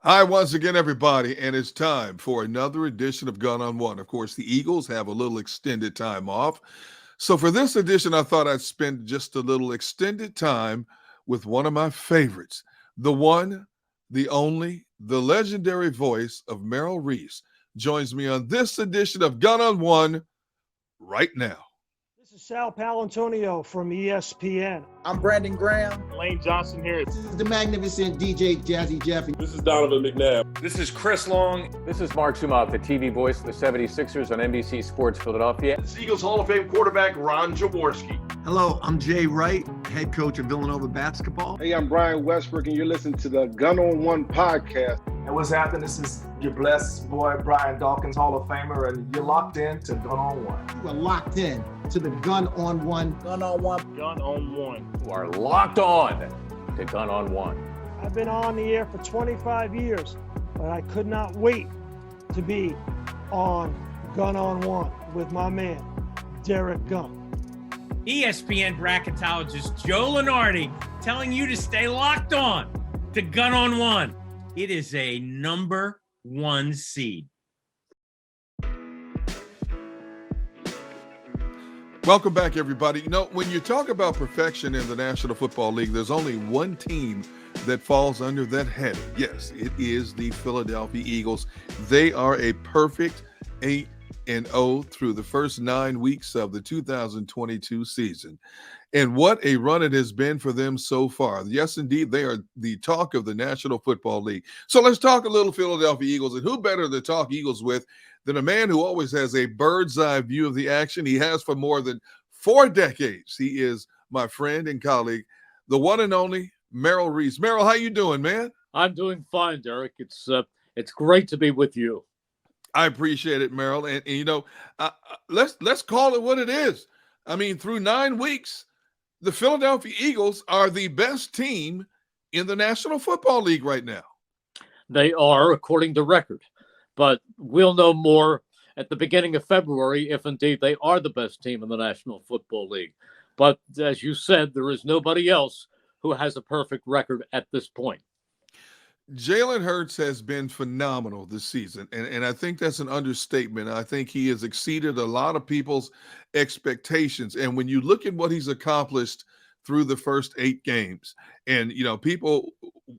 Hi, once again, everybody, and it's time for another edition of Gun on One. Of course, the Eagles have a little extended time off. So, for this edition, I thought I'd spend just a little extended time with one of my favorites, the one, the only, the legendary voice of Merrill Reese. Joins me on this edition of Gun on One right now. This is Sal Palantonio from ESPN. I'm Brandon Graham. Lane Johnson here. This is the magnificent DJ Jazzy Jeffy. This is Donovan McNabb. This is Chris Long. This is Mark Zumach, the TV voice of the 76ers on NBC Sports Philadelphia. This is Eagles Hall of Fame quarterback Ron Jaworski. Hello, I'm Jay Wright, head coach of Villanova basketball. Hey, I'm Brian Westbrook, and you're listening to the Gun On One podcast. And what's happening? This is your blessed boy, Brian Dawkins, Hall of Famer, and you're locked in to Gun On One. You are locked in to the Gun On One. Gun On One. Gun On One. You are locked on to Gun on One. I've been on the air for 25 years, but I could not wait to be on Gun On One with my man, Derrick Gunn. ESPN bracketologist Joe Lunardi telling you to stay locked on to Gun On One. It is a number one seed. Welcome back, everybody. You know, when you talk about perfection in the National Football League, there's only one team that falls under that heading. Yes, it is the Philadelphia Eagles. They are a perfect 8-0 through the first 9 weeks of the 2022 season. And what a run it has been for them so far. Yes, indeed, they are the talk of the National Football League. So let's talk a little Philadelphia Eagles. And who better to talk Eagles with than a man who always has a bird's eye view of the action? He has for more than 4 decades. He is my friend and colleague, the one and only Merrill Reese. Merrill, how you doing, man? I'm doing fine, Derek. It's great to be with you. I appreciate it, Merrill. And you know, let's call it what it is. I mean, through 9 weeks, the Philadelphia Eagles are the best team in the National Football League right now. They are, according to record. But we'll know more at the beginning of February if indeed they are the best team in the National Football League. But as you said, there is nobody else who has a perfect record at this point. Jalen Hurts has been phenomenal this season, and I think that's an understatement. I think he has exceeded a lot of people's expectations. And when you look at what he's accomplished through the first 8 games, and, you know, people,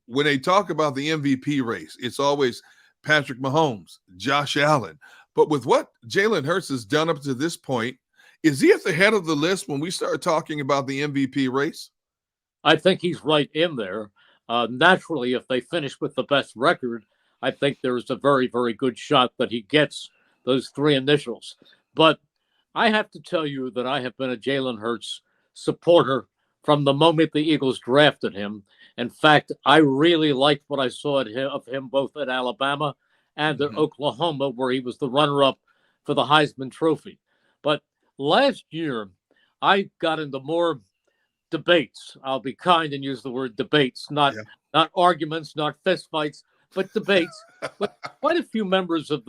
when they talk about the MVP race, it's always Patrick Mahomes, Josh Allen. But with what Jalen Hurts has done up to this point, is he at the head of the list when we start talking about the MVP race? I think he's right in there. Naturally, if they finish with the best record, I think there's a very, very good shot that he gets those 3 initials. But I have to tell you that I have been a Jalen Hurts supporter from the moment the Eagles drafted him. In fact, I really liked what I saw of him both at Alabama and at Oklahoma, where he was the runner-up for the Heisman Trophy. But last year, I got into more debates. I'll be kind and use the word debates, not arguments, not fistfights, but debates. But quite a few members of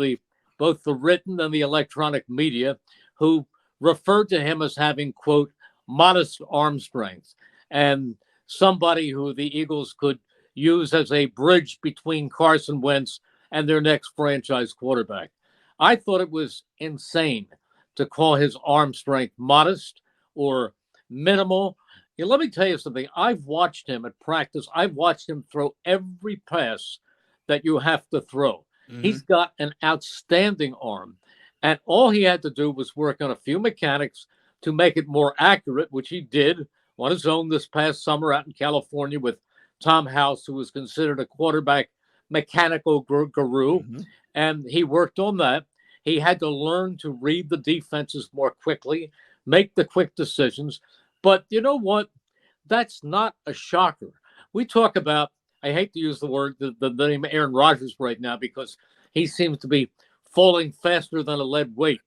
both the written and the electronic media who referred to him as having, quote, modest arm strength and somebody who the Eagles could use as a bridge between Carson Wentz and their next franchise quarterback. I thought it was insane to call his arm strength modest or minimal. Let me tell you something. I've watched him at practice. I've watched him throw every pass that you have to throw. Mm-hmm. He's got an outstanding arm. And all he had to do was work on a few mechanics to make it more accurate, which he did on his own this past summer out in California with Tom House, who was considered a quarterback mechanical guru. Mm-hmm. And he worked on that. He had to learn to read the defenses more quickly, make the quick decisions. But you know what? That's not a shocker. We talk about, I hate to use the name Aaron Rodgers right now because he seems to be falling faster than a lead weight.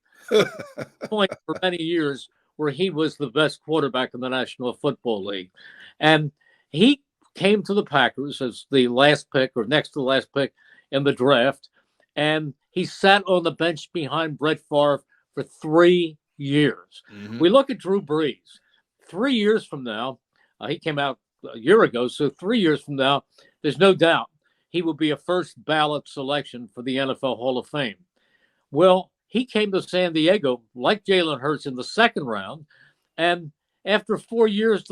Point for many years where he was the best quarterback in the National Football League. And he came to the Packers as the last pick or next to the last pick in the draft. And he sat on the bench behind Brett Favre for 3 years. Mm-hmm. We look at Drew Brees. 3 years from now, he came out a year ago, so 3 years from now, there's no doubt he would be a first ballot selection for the NFL Hall of Fame. Well, he came to San Diego like Jalen Hurts in the second round. And after 4 years,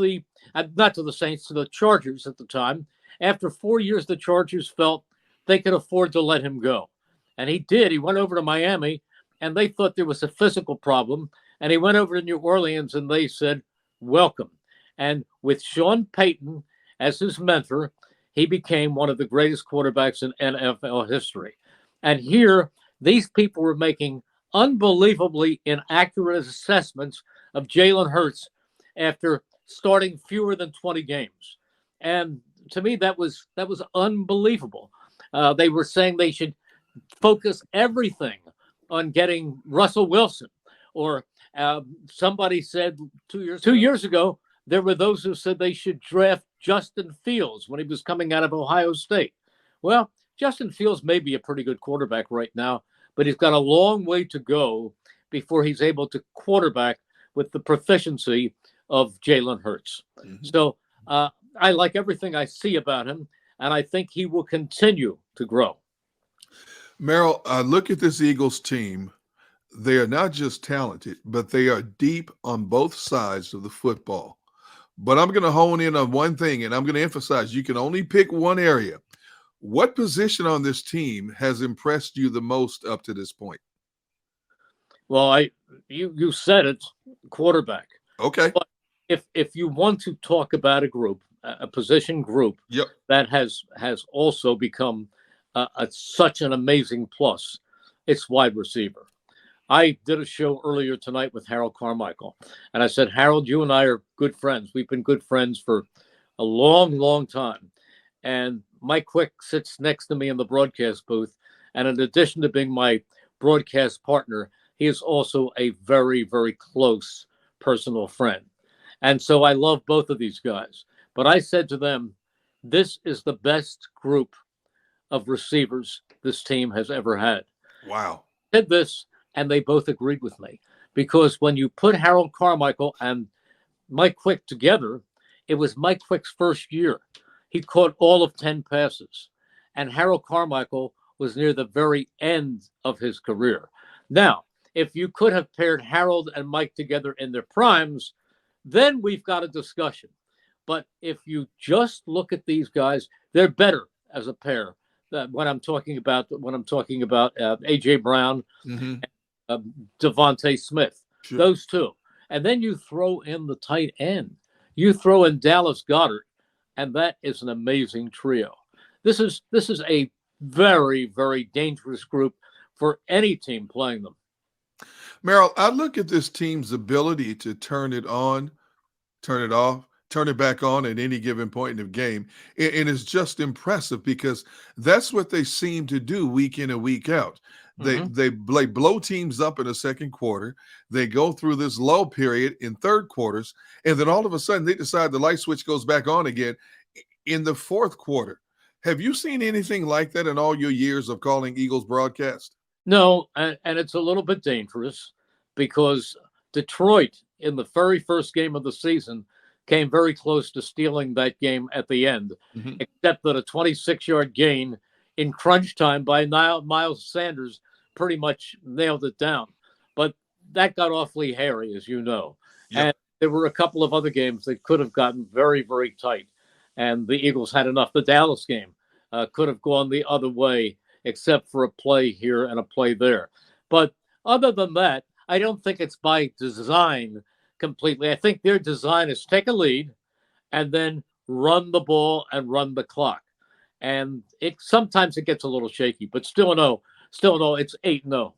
not to the Saints, to the Chargers at the time, after 4 years, the Chargers felt they could afford to let him go. And he did. He went over to Miami, and they thought there was a physical problem. And he went over to New Orleans, and they said, welcome. And with Sean Payton as his mentor, he became one of the greatest quarterbacks in NFL history. And here, these people were making unbelievably inaccurate assessments of Jalen Hurts after starting fewer than 20 games. And to me, that was unbelievable. They were saying they should focus everything on getting Russell Wilson. Or somebody said 2 years ago, there were those who said they should draft Justin Fields when he was coming out of Ohio State. Well, Justin Fields may be a pretty good quarterback right now, but he's got a long way to go before he's able to quarterback with the proficiency of Jalen Hurts. Mm-hmm. So I like everything I see about him, and I think he will continue to grow. Merrill, look at this Eagles team. They are not just talented, but they are deep on both sides of the football. But I'm going to hone in on one thing, and I'm going to emphasize you can only pick one area. What position on this team has impressed you the most up to this point? Well, you said it, quarterback. Okay. But if you want to talk about a group, a position group, yep, that has also become such an amazing plus, it's wide receiver. I did a show earlier tonight with Harold Carmichael, and I said, Harold, you and I are good friends. We've been good friends for a long, long time. And Mike Quick sits next to me in the broadcast booth. And in addition to being my broadcast partner, he is also a very, very close personal friend. And so I love both of these guys. But I said to them, this is the best group of receivers this team has ever had. Wow. I said this, and they both agreed with me. Because when you put Harold Carmichael and Mike Quick together, it was Mike Quick's first year. He caught all of 10 passes. And Harold Carmichael was near the very end of his career. Now, if you could have paired Harold and Mike together in their primes, then we've got a discussion. But if you just look at these guys, they're better as a pair. When I'm talking about A.J. Brown, mm-hmm. and Devontae Smith, sure. Those two. And then you throw in the tight end. You throw in Dallas Goedert, and that is an amazing trio. This is a very, very dangerous group for any team playing them. Merrill, I look at this team's ability to turn it on, turn it off, turn it back on at any given point in the game. And it's just impressive because that's what they seem to do week in and week out. They blow teams up in the second quarter. They go through this lull period in third quarters, and then all of a sudden they decide the light switch goes back on again in the fourth quarter. Have you seen anything like that in all your years of calling Eagles broadcast? No, and it's a little bit dangerous because Detroit, in the very first game of the season, came very close to stealing that game at the end, except that a 26-yard gain in crunch time by Miles Sanders pretty much nailed it down. But that got awfully hairy, as you know. Yep. And there were a couple of other games that could have gotten very, very tight. And the Eagles had enough. The Dallas game could have gone the other way, except for a play here and a play there. But other than that, I don't think it's by design completely. I think their design is take a lead and then run the ball and run the clock. And sometimes it gets a little shaky, but still no, it's 8-0.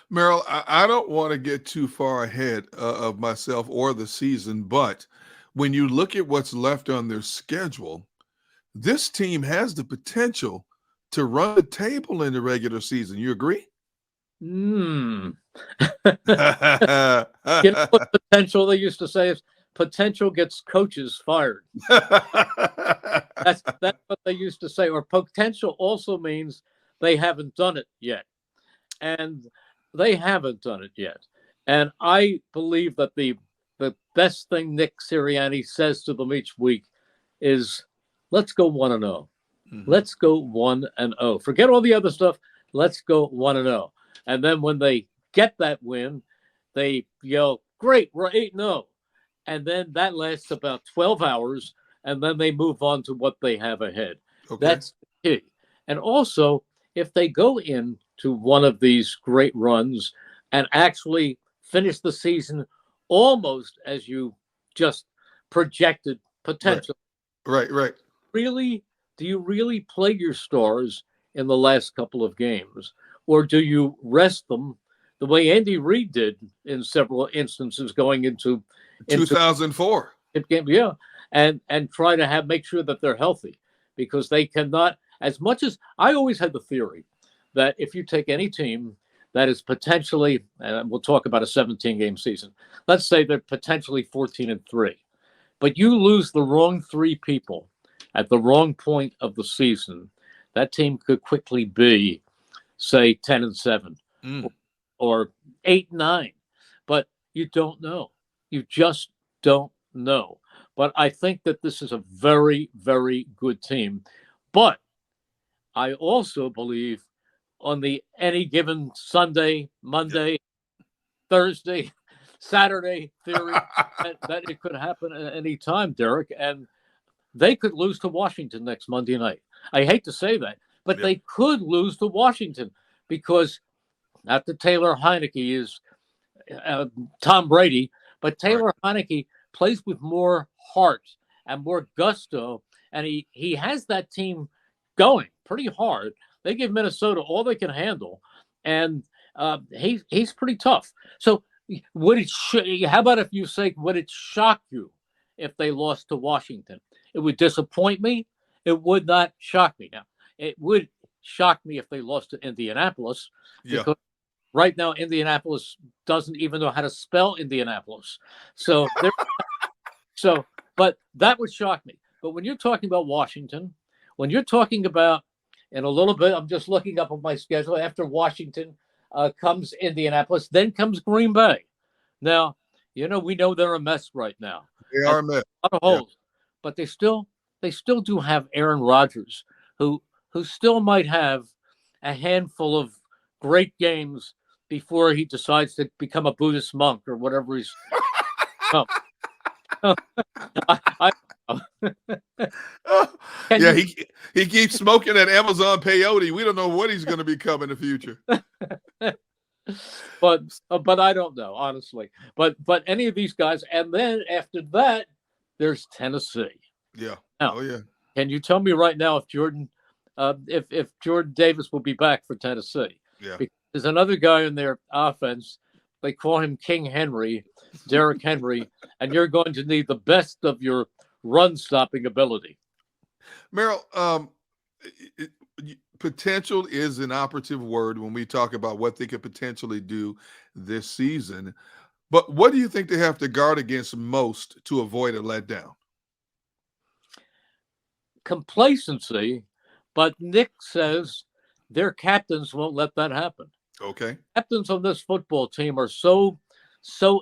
Merrill, I don't want to get too far ahead of myself or the season, but when you look at what's left on their schedule, this team has the potential to run the table in the regular season. You agree? You know what potential they used to say is potential gets coaches fired. That's what they used to say. Or potential also means they haven't done it yet. And they haven't done it yet. And I believe that the best thing Nick Sirianni says to them each week is, let's go 1-0. Let's go 1-0. Forget all the other stuff. Let's go 1-0. And then when they get that win, they yell, "Great, we're 8-0." And then that lasts about 12 hours, and then they move on to what they have ahead. Okay. That's the key. And also, if they go into one of these great runs and actually finish the season almost as you just projected potential. Right. Really, do you really play your stars in the last couple of games? Or do you rest them the way Andy Reid did in several instances going into 2004? Yeah. And try to make sure that they're healthy, because they cannot, as much as I always had the theory that if you take any team that is potentially, and we'll talk about a 17-game season, let's say they're potentially 14-3, but you lose the wrong 3 people at the wrong point of the season, that team could quickly be, say, 10-7 or 8-9. But you don't know. You just don't know. But I think that this is a very, very good team. But I also believe on the any given Sunday, Monday, Thursday, Saturday theory that it could happen at any time, Derrick. And they could lose to Washington next Monday night. I hate to say that, but they could lose to Washington because not that Taylor Heineke is Tom Brady, but Taylor Heineke plays with more heart and more gusto, and he has that team going pretty hard. They give Minnesota all they can handle, and he's pretty tough. So how about if you say, would it shock you if they lost to Washington? It would disappoint me. It would not shock me. Now, it would shock me if they lost to Indianapolis, because right now Indianapolis doesn't even know how to spell Indianapolis. But that would shock me. But when you're talking about Washington, when you're talking about, in a little bit, I'm just looking up on my schedule, after Washington comes Indianapolis, then comes Green Bay. Now, we know they're a mess right now. They are a mess. A lot of holes. But they still do have Aaron Rodgers, who still might have a handful of great games before he decides to become a Buddhist monk or whatever he's. He keeps smoking that Amazon peyote. We don't know what he's going to become in the future. But I don't know, honestly. But any of these guys, and then after that, there's Tennessee. Yeah. Now, oh yeah. Can you tell me right now if Jordan Davis will be back for Tennessee? Yeah. Because there's another guy in their offense. They call him King Henry, Derrick Henry, and you're going to need the best of your run-stopping ability. Merrill, potential is an operative word when we talk about what they could potentially do this season. But what do you think they have to guard against most to avoid a letdown? Complacency, but Nick says their captains won't let that happen. Okay. Captains on this football team are so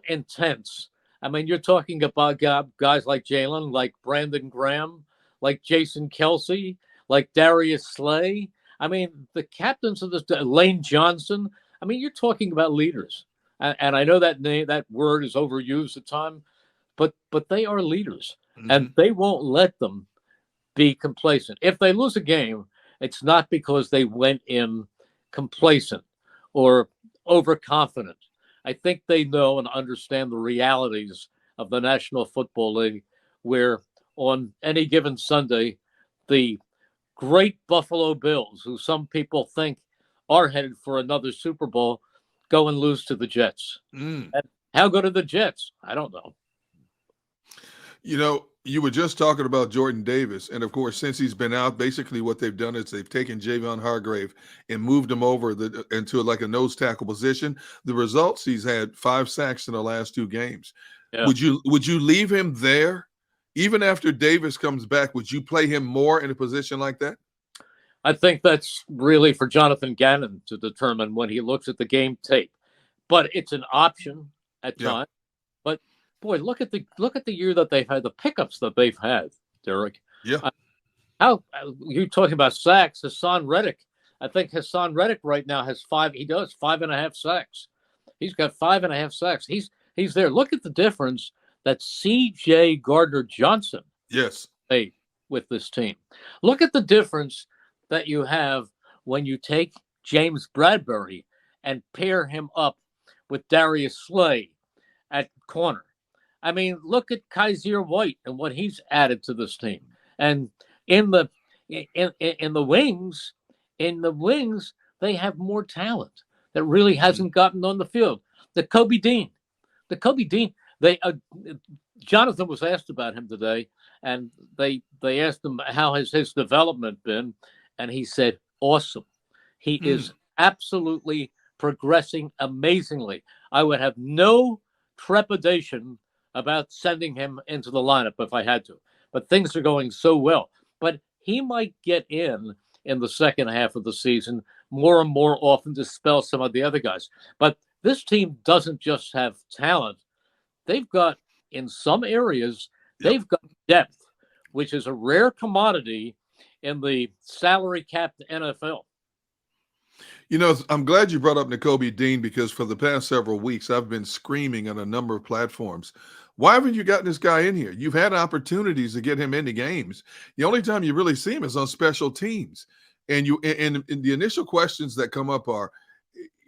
intense. I mean, you're talking about guys like Jalen, like Brandon Graham, like Jason Kelsey, like Darius Slay. I mean, the captains of this, Lane Johnson. I mean, you're talking about leaders. And I know that word is overused at times, but they are leaders, and they won't let them be complacent. If they lose a game, it's not because they went in complacent or overconfident. I think they know and understand the realities of the National Football League, where on any given Sunday, the great Buffalo Bills, who some people think are headed for another Super Bowl, go and lose to the Jets. And how good are the Jets? I don't know. You were just talking about Jordan Davis. And, of course, since he's been out, basically what they've done is they've taken Javon Hargrave and moved him over into like a nose tackle position. The results, he's had 5 sacks in the last 2 games. Yeah. Would you leave him there? Even after Davis comes back, would you play him more in a position like that? I think that's really for Jonathan Gannon to determine when he looks at the game tape. But it's an option at times. But boy, look at the year that they've had, the pickups that they've had, Derrick. Yeah. How you talking about sacks? Hassan Reddick. I think Hassan Reddick right now has 5. He does 5.5 sacks. He's got 5.5 sacks. He's there. Look at the difference that C.J. Gardner-Johnson made with this team. Look at the difference that you have when you take James Bradbury and pair him up with Darius Slay at corner. I mean, look at Kaiser White and what he's added to this team. And in the wings, they have more talent that really hasn't gotten on the field. The Kobe Dean. Jonathan was asked about him today, and they asked him how has his development been, and he said, awesome. He is absolutely progressing amazingly. I would have no trepidation about sending him into the lineup if I had to, but things are going so well. But he might get in the second half of the season more and more often to spell some of the other guys. But this team doesn't just have talent. They've got, in some areas, they've got depth, which is a rare commodity in the salary capped NFL. You know, I'm glad you brought up Nakobe Dean, because for the past several weeks, I've been screaming on a number of platforms, why haven't you gotten this guy in here? You've had opportunities to get him into games. The only time you really see him is on special teams. And the initial questions that come up are,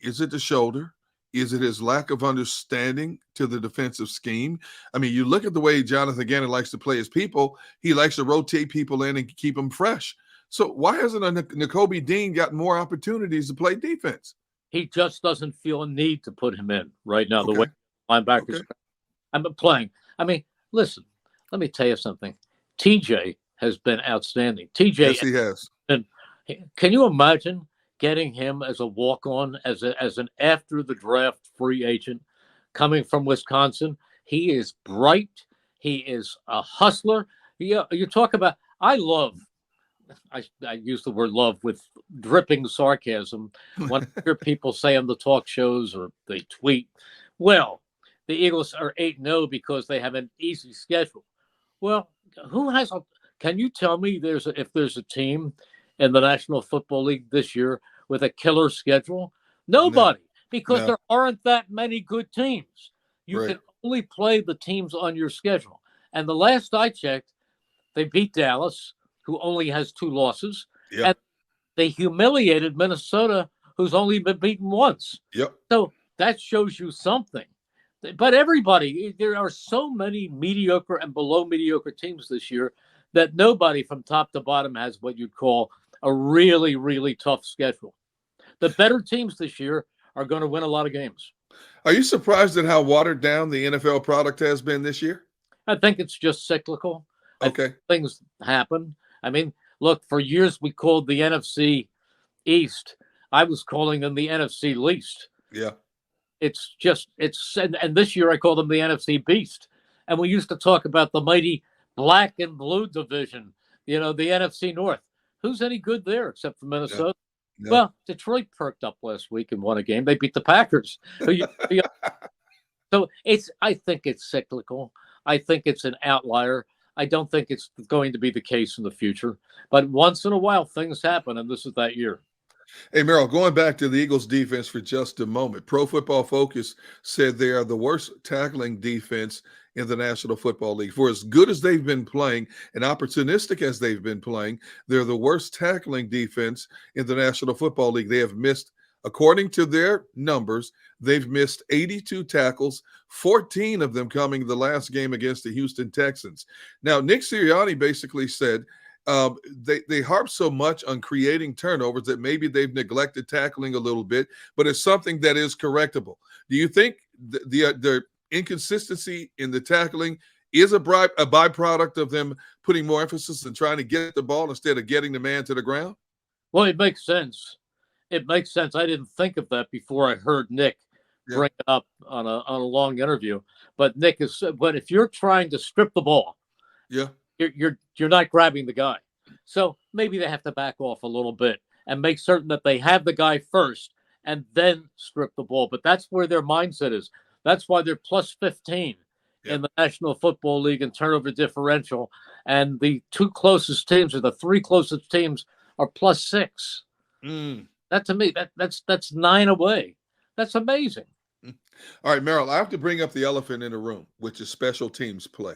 is it the shoulder? Is it his lack of understanding to the defensive scheme? I mean, you look at the way Jonathan Gannon likes to play his people. He likes to rotate people in and keep them fresh. So why hasn't Nakobe Dean gotten more opportunities to play defense? He just doesn't feel a need to put him in right now, the way linebackers I'm playing. I mean, listen, let me tell you something. TJ has been outstanding. TJ, yes, he has. And can you imagine getting him as a walk-on, as an after the draft free agent coming from Wisconsin? He is bright. He is a hustler. You talk about, I use the word love with dripping sarcasm when I hear people say on the talk shows or they tweet, well, the Eagles are 8-0 because they have an easy schedule. Well, can you tell me if there's a team in the National Football League this year with a killer schedule? Nobody, because there aren't that many good teams. You can only play the teams on your schedule. And the last I checked, they beat Dallas, who only has 2 losses, and they humiliated Minnesota, who's only been beaten once. So that shows you something. But there are so many mediocre and below mediocre teams this year that nobody from top to bottom has what you'd call a really, really tough schedule. The better teams this year are going to win a lot of games. Are you surprised at how watered down the NFL product has been this year? I think it's just cyclical. Things happen. I mean, look, for years we called the NFC East. I was calling them the NFC least. Yeah. And this year I call them the NFC beast. And we used to talk about the mighty black and blue division, the NFC North. Who's any good there except for Minnesota? Yeah. Well, Detroit perked up last week and won a game. They beat the Packers. So I think it's cyclical. I think it's an outlier. I don't think it's going to be the case in the future. But once in a while, things happen, and this is that year. Hey, Merrill, going back to the Eagles defense for just a moment. Pro Football Focus said they are the worst tackling defense in the National Football League. For as good as they've been playing and opportunistic as they've been playing, they're the worst tackling defense in the National Football League. They have missed, according to their numbers, they've missed 82 tackles, 14 of them coming the last game against the Houston Texans. Now, Nick Sirianni basically said they harp so much on creating turnovers that maybe they've neglected tackling a little bit, but it's something that is correctable. Do you think the inconsistency in the tackling is a byproduct of them putting more emphasis and trying to get the ball instead of getting the man to the ground? Well, it makes sense. It makes sense. I didn't think of that before I heard Nick bring it up on a long interview. But Nick but if you're trying to strip the ball, you're not grabbing the guy. So maybe they have to back off a little bit and make certain that they have the guy first and then strip the ball. But that's where their mindset is. That's why they're plus 15 in the National Football League in turnover differential. and the two closest teams or the three closest teams are +6. That to me, that's 9 away. That's amazing. All right, Merrill, I have to bring up the elephant in the room, which is special teams play.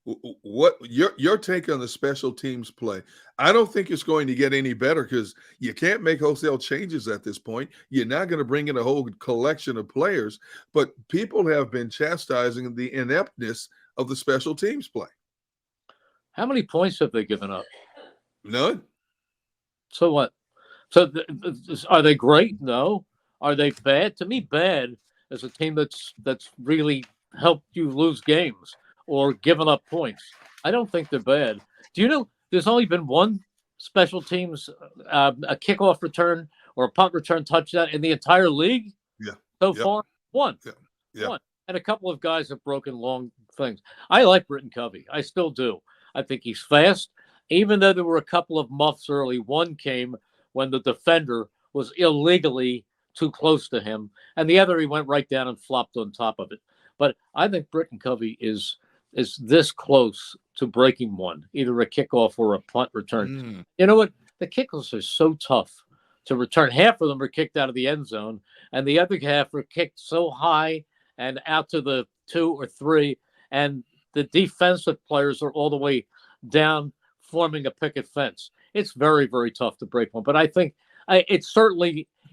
What your take on the special teams play? I don't think it's going to get any better because you can't make wholesale changes at this point. You're not going to bring in a whole collection of players, but people have been chastising the ineptness of the special teams play. How many points have they given up? None. So what? So are they great? No. Are they bad? To me, bad is a team that's really helped you lose games or given up points. I don't think they're bad. Do you know there's only been one special teams, a kickoff return or a punt return touchdown in the entire league? Yeah. So far, one. Yeah. One. And a couple of guys have broken long things. I like Britton Covey. I still do. I think he's fast. Even though there were a couple of muffs early, one came when the defender was illegally too close to him, and the other he went right down and flopped on top of it. But I think Britton Covey is this close to breaking one, either a kickoff or a punt return. You know what? The kickoffs are so tough to return. Half of them are kicked out of the end zone, and the other half are kicked so high and out to the 2 or 3, and the defensive players are all the way down forming a picket fence. It's very, very tough to break one. But I think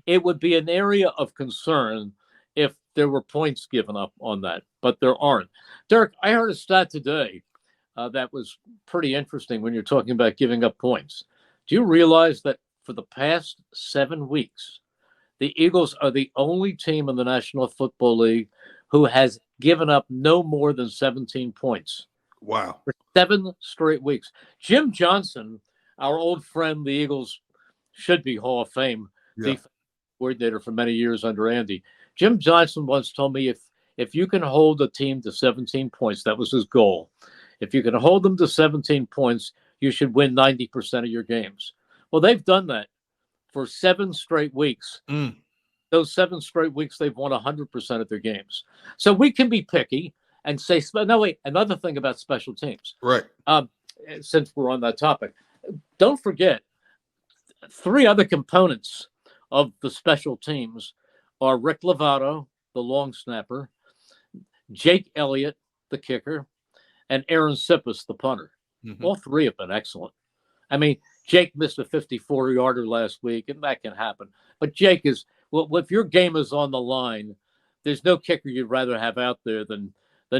it would be an area of concern if there were points given up on that, but there aren't. Derrick, I heard a stat today that was pretty interesting when you're talking about giving up points. Do you realize that for the past 7 weeks, the Eagles are the only team in the National Football League who has given up no more than 17 points? Wow. For 7 straight weeks. Jim Johnson, our old friend, the Eagles should be Hall of Fame defensive coordinator for many years under Andy. Jim Johnson once told me if you can hold a team to 17 points, that was his goal. If you can hold them to 17 points, you should win 90% of your games. Well, they've done that for 7 straight weeks. Those 7 straight weeks, they've won 100% of their games. So we can be picky and say, no, wait, another thing about special teams. Right. Since we're on that topic, don't forget 3 other components of the special teams are Rick Lovato, the long snapper, Jake Elliott, the kicker, and Aaron Sippis, the punter. All 3 have been excellent. I mean, Jake missed a 54-yarder last week, and that can happen. But Jake is, well, if your game is on the line, there's no kicker you'd rather have out there than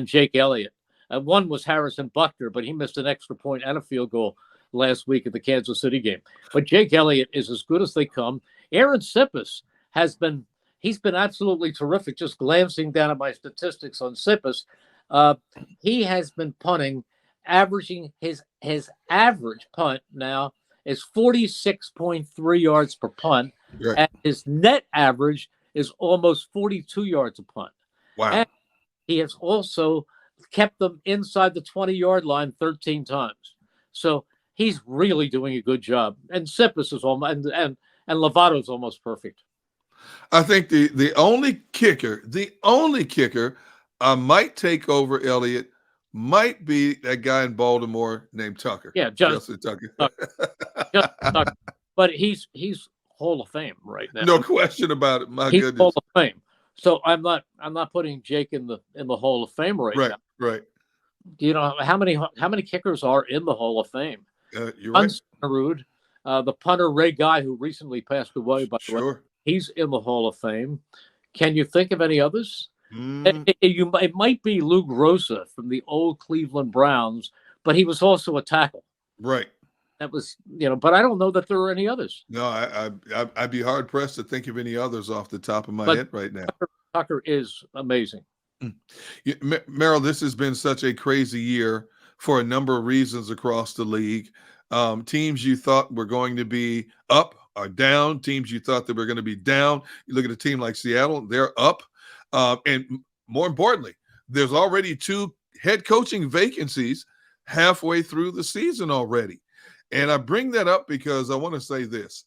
Jake Elliott. One was Harrison Buckner, but he missed an extra point and a field goal last week at the Kansas City game. But Jake Elliott is as good as they come. Aaron Sippis he's been absolutely terrific. Just glancing down at my statistics on Sippis, he has been punting, averaging his average punt now is 46.3 yards per punt, and his net average is almost 42 yards a punt. Wow. And he has also kept them inside the 20-yard line 13 times. So he's really doing a good job. And Sippis is almost, and Lovato is almost perfect. I think the only kicker might take over Elliott might be that guy in Baltimore named Tucker. Yeah, Justin Tucker. Tucker. But he's Hall of Fame right now. No question about it. My he's goodness. Hall of Fame. So I'm not putting Jake in the Hall of Fame right now. Right. Do you know how many kickers are in the Hall of Fame? You're right. Unrude, the punter Ray Guy, who recently passed away, by the way, he's in the Hall of Fame. Can you think of any others? It might be Lou Grossa from the old Cleveland Browns, but he was also a tackle. Right. That was, but I don't know that there are any others. No, I'd be hard pressed to think of any others off the top of my head right now. Tucker is amazing. Merrill, this has been such a crazy year for a number of reasons across the league. Teams you thought were going to be up are down. Teams you thought that were going to be down. You look at a team like Seattle, they're up. And more importantly, there's already 2 head coaching vacancies halfway through the season already. And I bring that up because I want to say this.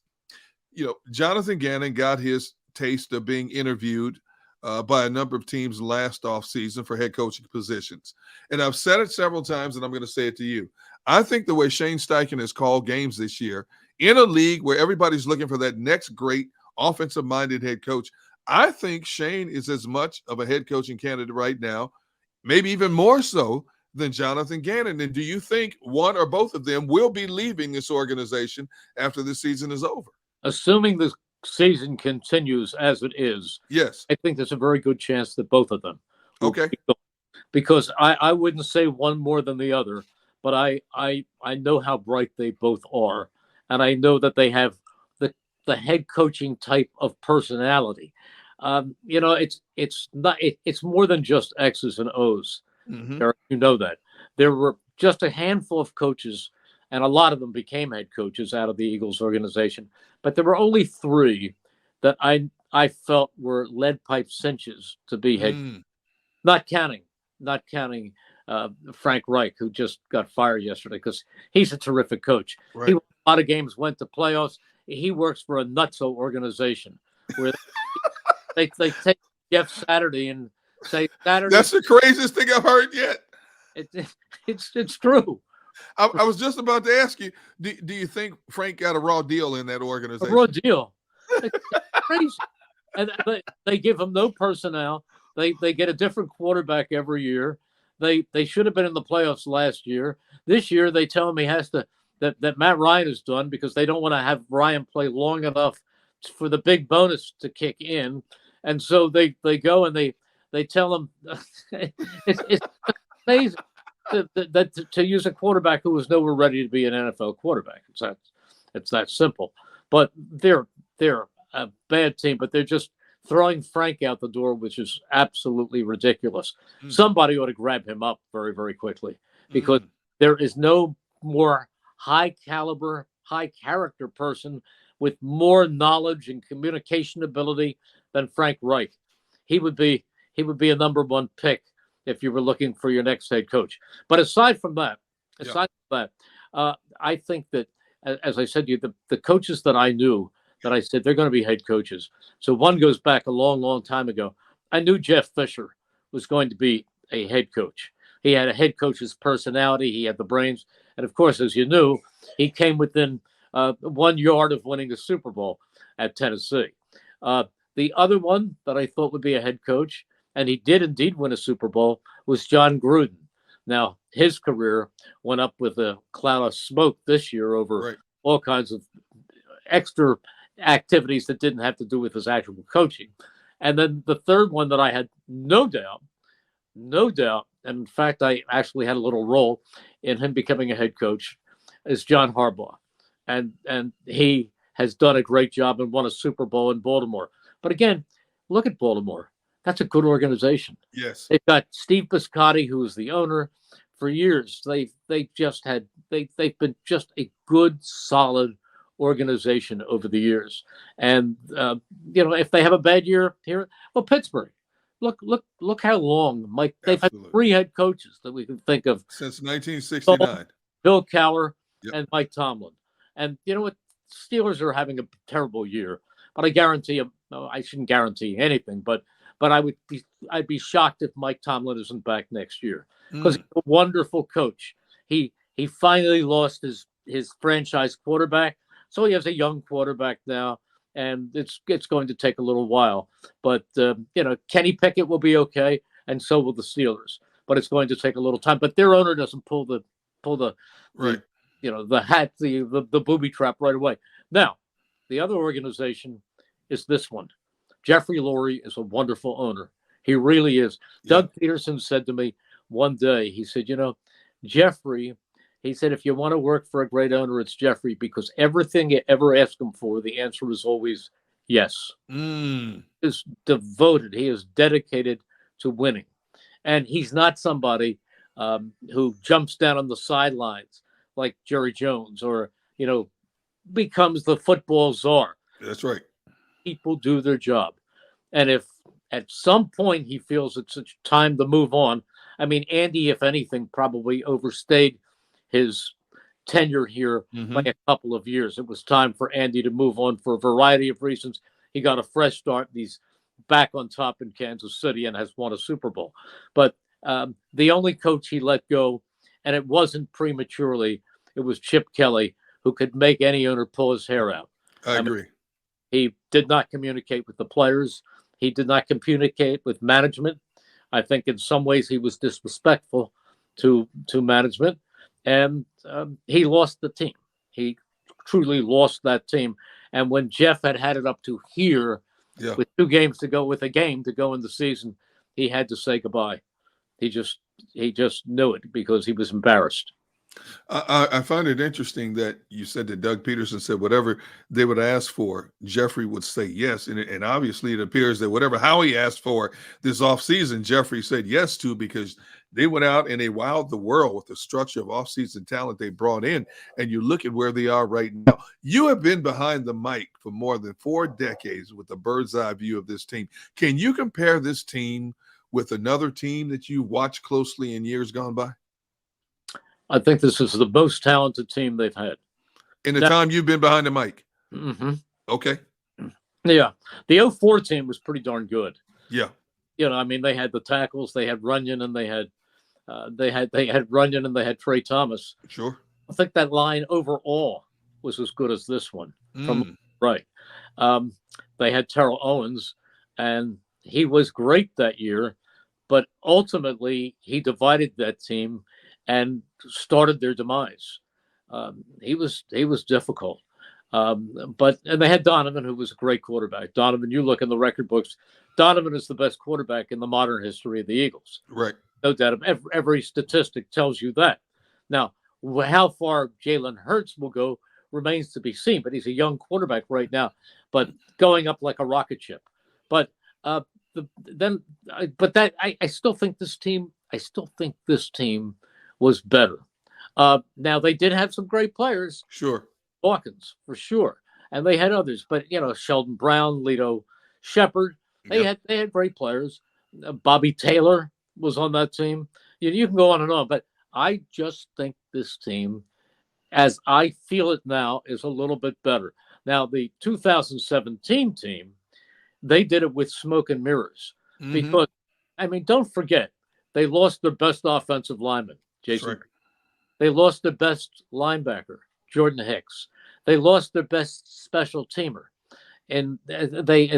Jonathan Gannon got his taste of being interviewed by a number of teams last offseason for head coaching positions. And I've said it several times, and I'm going to say it to you. I think the way Shane Steichen has called games this year in a league where everybody's looking for that next great offensive-minded head coach, I think Shane is as much of a head coaching candidate right now, maybe even more so than Jonathan Gannon. And do you think one or both of them will be leaving this organization after the season is over? Assuming the season continues as it is, yes, I think there's a very good chance that both of them will okay. Because I wouldn't say one more than the other, but I know how bright they both are, and I know that they have the head coaching type of personality. It's more than just X's and O's. Mm-hmm. You know that. There were just a handful of coaches, and a lot of them became head coaches out of the Eagles organization, but there were only 3 that I felt were lead pipe cinches to be head. Not counting Frank Reich, who just got fired yesterday, because he's a terrific coach. Right. He won a lot of games, went to playoffs. He works for a nutso organization where they take Jeff Saturday and say Saturday. That's the craziest thing I've heard yet. It's true. I was just about to ask you, do you think Frank got a raw deal in that organization? A raw deal. It's crazy. And they give him no personnel. They get a different quarterback every year. They should have been in the playoffs last year. This year they tell him he has to that Matt Ryan is done because they don't want to have Ryan play long enough for the big bonus to kick in. And so they go and they tell him it's amazing to use a quarterback who was nowhere ready to be an NFL quarterback. It's that simple. But they're a bad team, but they're just throwing Frank out the door, which is absolutely ridiculous. Somebody ought to grab him up very, very quickly, because there is no more high caliber, high character person with more knowledge and communication ability than Frank Reich. He would be a number 1 pick if you were looking for your next head coach. But aside from that, I think that, as I said to you, the coaches that I knew, that I said they're going to be head coaches. So one goes back a long, long time ago. I knew Jeff Fisher was going to be a head coach. He had a head coach's personality. He had the brains. And of course, as you knew, he came within 1 yard of winning the Super Bowl at Tennessee. The other one that I thought would be a head coach, and he did indeed win a Super Bowl, was John Gruden. Now, his career went up with a cloud of smoke this year over all kinds of extra activities that didn't have to do with his actual coaching. And then the third one that I had no doubt, and in fact, I actually had a little role in him becoming a head coach, is John Harbaugh. And he has done a great job and won a Super Bowl in Baltimore. But again, look at Baltimore. That's a good organization. Yes. They've got Steve Biscotti, who is the owner. For years, they've been just a good, solid organization over the years. And if they have a bad year here, well, Pittsburgh. Look how long they've had 3 head coaches that we can think of since 1969. Bill Cowher and Mike Tomlin. And you know what? Steelers are having a terrible year, but I guarantee you, no, I shouldn't guarantee anything, but I'd be shocked if Mike Tomlin isn't back next year, because he's a wonderful coach. He finally lost his franchise quarterback, so he has a young quarterback now, and it's going to take a little while. But Kenny Pickett will be okay, and so will the Steelers. But it's going to take a little time. But their owner doesn't pull the the booby trap right away. Now, the other organization is this one. Jeffrey Lurie is a wonderful owner. He really is. Yeah. Doug Peterson said to me one day, he said, Jeffrey, he said, if you want to work for a great owner, it's Jeffrey, because everything you ever ask him for, the answer is always yes. He is devoted. He is dedicated to winning. And he's not somebody who jumps down on the sidelines like Jerry Jones or, becomes the football czar. That's right. People do their job. And if at some point he feels it's time to move on, I mean, Andy, if anything, probably overstayed his tenure here by a couple of years. It was time for Andy to move on for a variety of reasons. He got a fresh start. He's back on top in Kansas City and has won a Super Bowl. But the only coach he let go, and it wasn't prematurely, it was Chip Kelly, who could make any owner pull his hair out. I agree. He did not communicate with the players. He did not communicate with management. I think in some ways he was disrespectful to management, and he lost the team. He truly lost that team. And when Jeff had it up to here, with 2 games to go, with a game to go in the season, he had to say goodbye. He just knew it because he was embarrassed. I find it interesting that you said that Doug Peterson said whatever they would ask for, Jeffrey would say yes. And obviously it appears that whatever Howie asked for this offseason, Jeffrey said yes to, because they went out and they wowed the world with the structure of offseason talent they brought in. And you look at where they are right now. You have been behind the mic for more than 4 decades with a bird's eye view of this team. Can you compare this team with another team that you watched closely in years gone by? I think this is the most talented team they've had. In the time you've been behind the mic? Mm-hmm. Okay. Yeah. The 04 team was pretty darn good. Yeah. You know, I mean, they had the tackles, they had Runyon, and they had Runyon, and they had Trey Thomas. Sure. I think that line overall was as good as this one. Right. They had Terrell Owens, and he was great that year, but ultimately he divided that team and started their demise. He was difficult. And they had Donovan, who was a great quarterback. Donovan, you look in the record books, Donovan is the best quarterback in the modern history of the Eagles. Right. No doubt. Every statistic tells you that. Now, how far Jalen Hurts will go remains to be seen, but he's a young quarterback right now, but going up like a rocket ship. But I still think this team was better. Now they did have some great players. Sure. Dawkins, for sure. And they had others, but Sheldon Brown, Lito Shepherd, they had great players. Bobby Taylor was on that team. You can go on and on, but I just think this team, as I feel it now, is a little bit better. Now, the 2017 team, they did it with smoke and mirrors. Because, I mean, don't forget, they lost their best offensive lineman, Jason. Right. They lost their best linebacker, Jordan Hicks. They lost their best special teamer, and they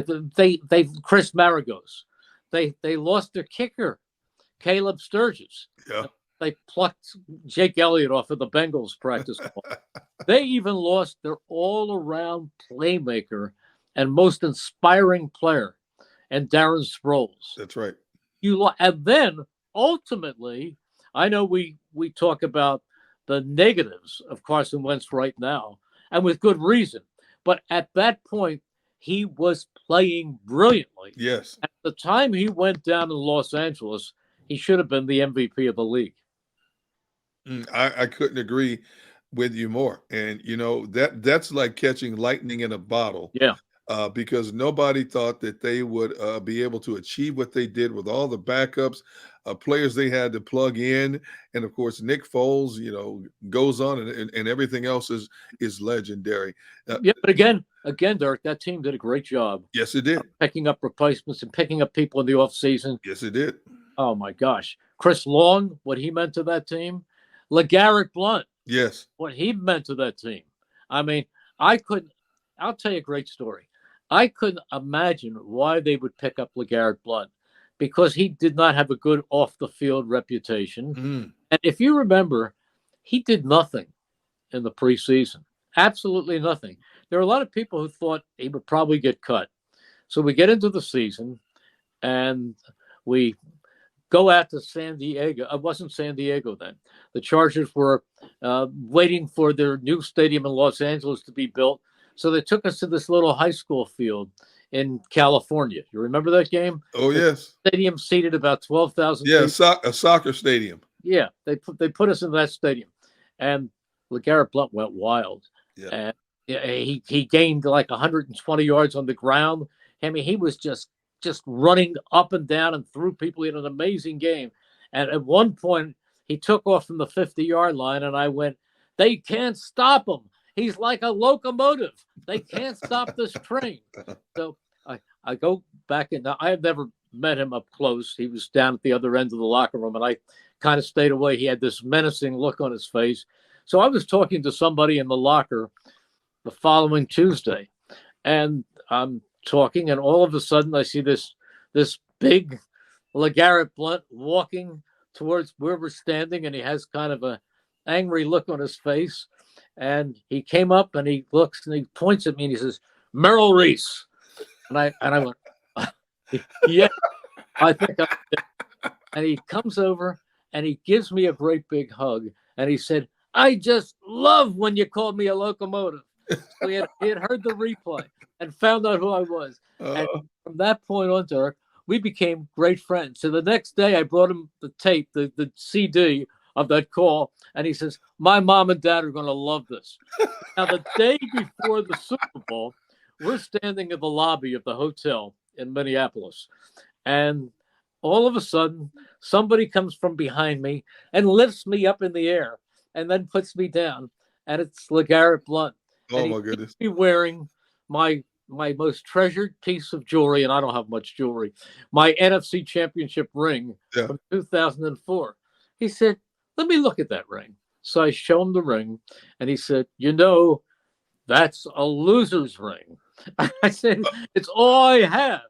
Chris Maragos. They lost their kicker, Caleb Sturgis. Yeah. They plucked Jake Elliott off of the Bengals practice squad. They even lost their all-around playmaker and most inspiring player, and Darren Sproles. That's right. And then ultimately, I know we talk about the negatives of Carson Wentz right now, and with good reason. But at that point, he was playing brilliantly. Yes. At the time he went down in Los Angeles, he should have been the MVP of the league. I couldn't agree with you more. And, that's like catching lightning in a bottle. Yeah. Because nobody thought that they would be able to achieve what they did with all the backups, players they had to plug in. And, of course, Nick Foles, goes on and everything else is legendary. Yeah, but again, Derek, that team did a great job. Yes, it did. Picking up replacements and picking up people in the offseason. Yes, it did. Oh, my gosh. Chris Long, what he meant to that team. LeGarrette Blount. Yes. What he meant to that team. I mean, I'll tell you a great story. I couldn't imagine why they would pick up LeGarrette Blount, because he did not have a good off-the-field reputation. And if you remember, he did nothing in the preseason. Absolutely nothing. There are a lot of people who thought he would probably get cut. So we get into the season, and we go out to San Diego. It wasn't San Diego then. The Chargers were waiting for their new stadium in Los Angeles to be built. So they took us to this little high school field in California. You remember that game? Oh, yes. The stadium seated about 12,000 Yeah, people. a soccer stadium. Yeah, they put us in that stadium. And LeGarrette Blount went wild. Yeah. And he gained like 120 yards on the ground. I mean, he was just running up and down and through people. He had an amazing game. And at one point, he took off from the 50-yard line, and I went, they can't stop him. He's like a locomotive. They can't stop this train. So I go back in. Now, I have never met him up close. He was down at the other end of the locker room, and I kind of stayed away. He had this menacing look on his face. So I was talking to somebody in the locker the following Tuesday, and I'm talking, and all of a sudden I see this big LeGarrette Blount walking towards where we're standing, and he has kind of a angry look on his face. And he came up and he looks and he points at me and he says, "Merrill Reese." And I went, "Yeah, I think I did." And he comes over and he gives me a great big hug. And he said, "I just love when you called me a locomotive." So he had heard the replay and found out who I was. And from that point on, Derek, we became great friends. So the next day I brought him the tape, the CD of that call. And he says, "My mom and dad are going to love this." Now, the day before the Super Bowl, we're standing in the lobby of the hotel in Minneapolis. And all of a sudden, somebody comes from behind me and lifts me up in the air and then puts me down. And it's LeGarrette Blount. Oh, my goodness. He's wearing my most treasured piece of jewelry, and I don't have much jewelry, my NFC Championship ring from 2004. He said, "Let me look at that ring." So I show him the ring, and he said, "You know, that's a loser's ring." I said, "It's all I have."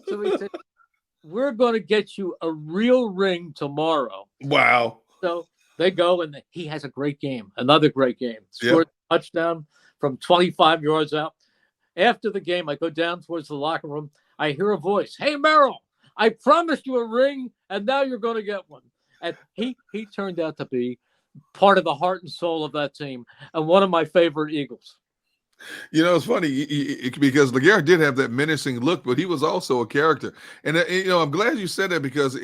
So he said, "We're going to get you a real ring tomorrow." Wow. So they go, and he has a great game, another great game. Scored a touchdown from 25 yards out. After the game, I go down towards the locker room. I hear a voice, "Hey, Merrill, I promised you a ring, and now you're going to get one." And he turned out to be part of the heart and soul of that team and one of my favorite Eagles. You know, it's funny because LeGarrette did have that menacing look, but he was also a character. And, I'm glad you said that because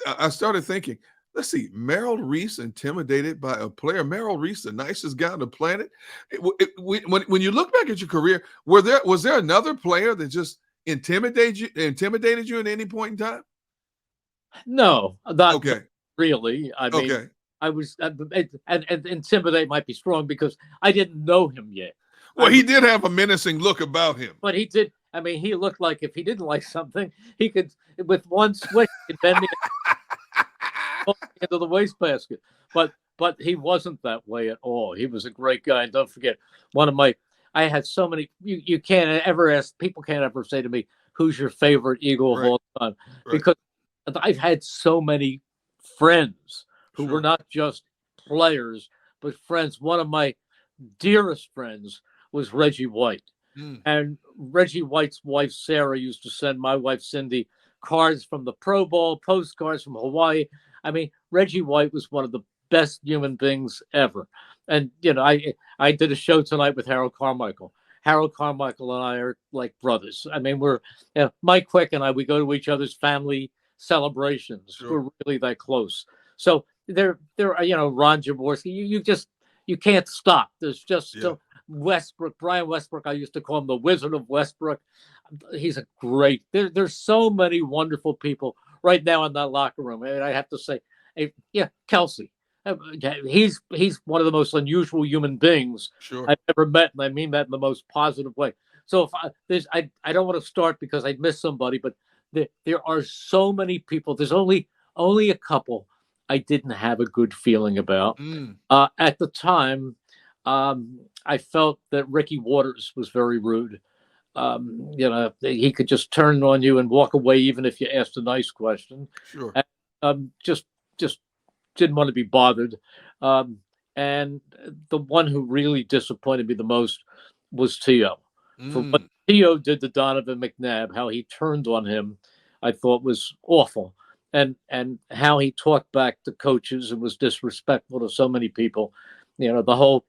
I started thinking, let's see, Merrill Reese intimidated by a player. Merrill Reese, the nicest guy on the planet. When you look back at your career, was there another player that just intimidated you at any point in time? No, not okay. Really. I mean, I was, and intimidate might be strong because I didn't know him yet. Well, he did have a menacing look about him. But he did. I mean, he looked like if he didn't like something, he could, with one switch, he could bend me into the wastebasket. But he wasn't that way at all. He was a great guy. And don't forget, I had so many, you can't ever ask, people can't ever say to me, "Who's your favorite Eagle of all time?" Because I've had so many friends who were not just players, but friends. One of my dearest friends was Reggie White. And Reggie White's wife, Sarah, used to send my wife, Cindy, cards from the Pro Bowl, postcards from Hawaii. I mean, Reggie White was one of the best human beings ever. And, I did a show tonight with Harold Carmichael. Harold Carmichael and I are like brothers. I mean, we're, Mike Quick and I, we go to each other's family celebrations. We're really that close. So there are, Ron Jaworski, you can't stop. There's just Westbrook, Brian Westbrook. I used to call him the Wizard of Westbrook. He's a great. There's so many wonderful people right now in that locker room. And I have to say, Kelsey. He's one of the most unusual human beings I've ever met, and I mean that in the most positive way. So if I don't want to start because I'd miss somebody, but there are so many people. There's only a couple I didn't have a good feeling about. At the time, I felt that Ricky Waters was very rude. He could just turn on you and walk away even if you asked a nice question. And, just didn't want to be bothered. And the one who really disappointed me the most was T.O. For what T.O. did to Donovan McNabb, how he turned on him, I thought was awful. And how he talked back to coaches and was disrespectful to so many people. The whole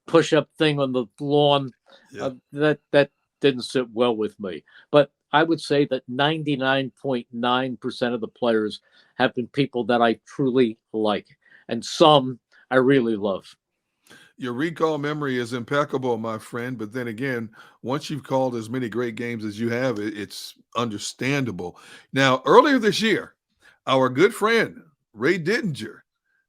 push-up thing on the lawn, that didn't sit well with me. But I would say that 99.9% of the players have been people that I truly like, and some I really love. Your recall memory is impeccable, my friend. But then again, once you've called as many great games as you have, it's understandable. Now, earlier this year, our good friend, Ray Dittinger,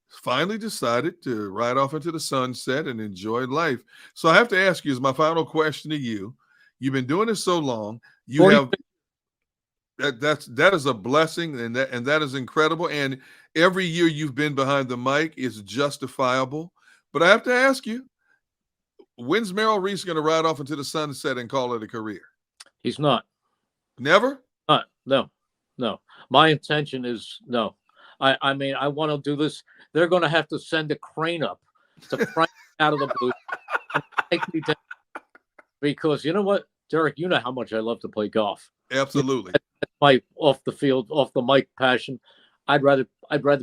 finally decided to ride off into the sunset and enjoy life. So I have to ask you, as my final question to you, you've been doing this so long, you have That is a blessing, and that is incredible. And every year you've been behind the mic is justifiable. But I have to ask you, when's Merrill Reese going to ride off into the sunset and call it a career? He's not. Never? No. My intention is no. I mean, I want to do this. They're going to have to send a crane up to pry me out of the booth and take me down. Because you know what, Derrick, you know how much I love to play golf. Absolutely. That's my off the field, off the mic passion. I'd rather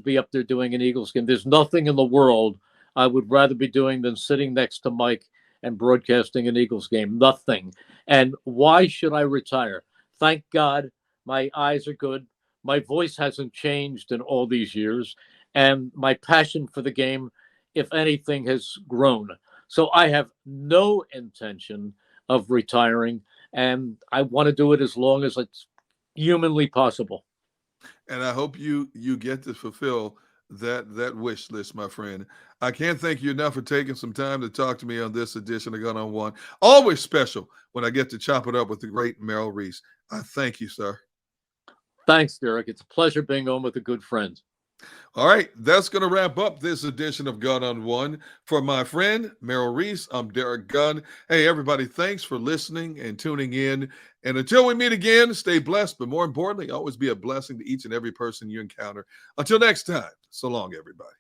be up there doing an Eagles game. There's nothing in the world I would rather be doing than sitting next to Mike and broadcasting an Eagles game. Nothing. And why should I retire? Thank God my eyes are good. My voice hasn't changed in all these years. And my passion for the game, if anything, has grown. So I have no intention of retiring. And I want to do it as long as it's humanly possible. And I hope you get to fulfill that wish list, my friend. I can't thank you enough for taking some time to talk to me on this edition of Gun on One. Always special when I get to chop it up with the great Merrill Reese. I thank you, sir. Thanks, Derrick. It's a pleasure being on with a good friend. All right, that's going to wrap up this edition of Gun on One. For my friend Merrill Reese, I'm Derrick Gunn. Hey, everybody, thanks for listening and tuning in. And until we meet again, stay blessed, but more importantly, always be a blessing to each and every person you encounter. Until next time, so long, everybody.